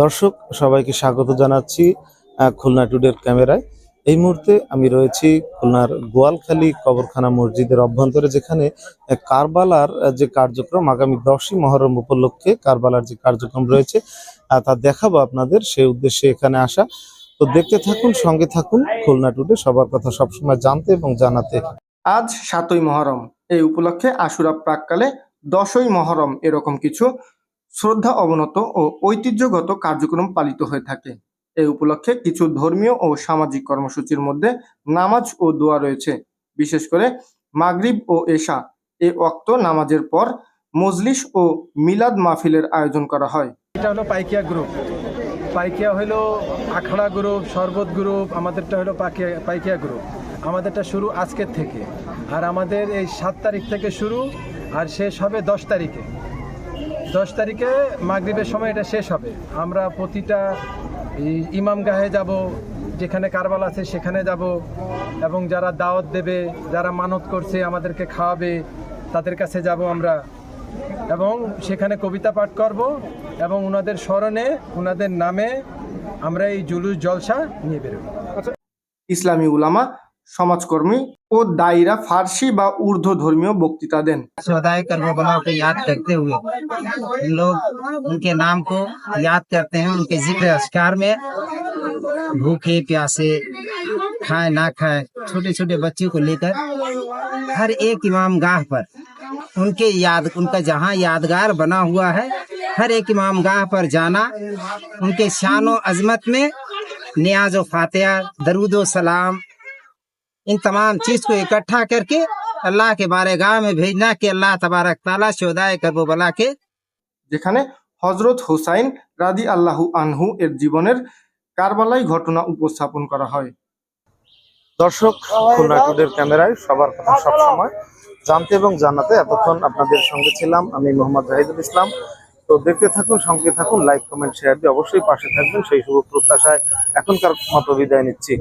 দর্শক সবাইকে স্বাগত জানাচ্ছি খুলনা টুডের ক্যামেরায়। এই মুহূর্তে আমি রয়েছি খুলনার গোয়ালখালী কবরখানা মসজিদের অভ্যন্তরে, যেখানে কারবালার যে কার্যক্রম আগামী 10ই মহরম উপলক্ষে কারবালার যে কার্যক্রম রয়েছে তা দেখাবো আপনাদের, সেই উদ্দেশ্যে এখানে আসা। তো দেখতে থাকুন, সঙ্গে থাকুন। খুলনা টুডে সবার কথা সবসময় জানতে এবং জানাতে। আজ 7ই মহরম, এই উপলক্ষে আশুরা প্রাককালে 10ই মহরম এরকম কিছু শ্রদ্ধা অবনত ও ঐতিহ্যগত কার্যক্রম পালিত হয়ে থাকে। এই উপলক্ষে কিছু ধর্মীয় ও সামাজিক কর্মসূচির মধ্যে নামাজ ও দোয়া রয়েছে। বিশেষ করে মাগরিব ও এশা এই ওয়াক্ত নামাজের পর মজলিস ও মিলাদ মাহফিলের আয়োজন করা হয়। এটা হলো পাইকিয়া গ্রুপ। পাইকিয়া হলো আখড়া গ্রুপ, শরবত গ্রুপ, আমাদেরটা হলো পাইকিয়া গ্রুপ। আমাদেরটা শুরু আজকের থেকে, আর আমাদের এই 7 তারিখ থেকে শুরু আর শেষ হবে 10 তারিখে। 10 তারিখে মাগরিবের সময় এটা শেষ হবে। আমরা প্রতিটা ইমামগাহে যাব, যেখানে কারবালা আছে সেখানে যাব, এবং যারা দাওয়াত দেবে, যারা মানত করছে আমাদেরকে খাওয়াবে, তাদের কাছে যাব আমরা, এবং সেখানে কবিতা পাঠ করব এবং ওনাদের স্মরণে, ওনাদের নামে আমরা এই জুলুস জলসা নিয়ে বেরোব। ইসলামী উলামা, সমাজকর্মী ও দায়ীরা ফার্সি বা উর্দু ধর্মীয় বক্তৃতা দেন। सौदाए करबलाओं को याद करते हुए लोग उनके नाम को याद करते हैं। उनके जिक्र अस्कार में भूखे प्यासे, खाए ना खाए, छोटे छोटे बच्चों को लेकर हर एक इमाम गाह पर उनके याद, उनका जहाँ यादगार बना हुआ है, हर एक इमाम गाह पर जाना, उनके शान व अजमत में नियाज व फातिहा, दरूद व सलाम, इन तमाम चीज को इकट्ठा करके अल्लाह के बारगाह में भेजना कि अल्लाह तबारक ताला शोदाए करबला के, যেখানে হযরত হুসাইন রাদিয়াল্লাহু আনহু এর জীবনের কারবালাই ঘটনা উপস্থাপন করা হয়। দর্শক, খুলনা টুডের ক্যামেরায় সবার কথা সবসময় জানতে এবং জানাতে এতক্ষণ আপনাদের সঙ্গে ছিলাম আমি মোহাম্মদ জাহিদুল ইসলাম। তো দেখতে থাকুন, সঙ্গে থাকুন, লাইক কমেন্ট শেয়ার দিয়ে অবশ্যই পাশে থাকবেন, সেই শুভ প্রত্যাশায় এখনকার মতো বিদায় নিচ্ছি।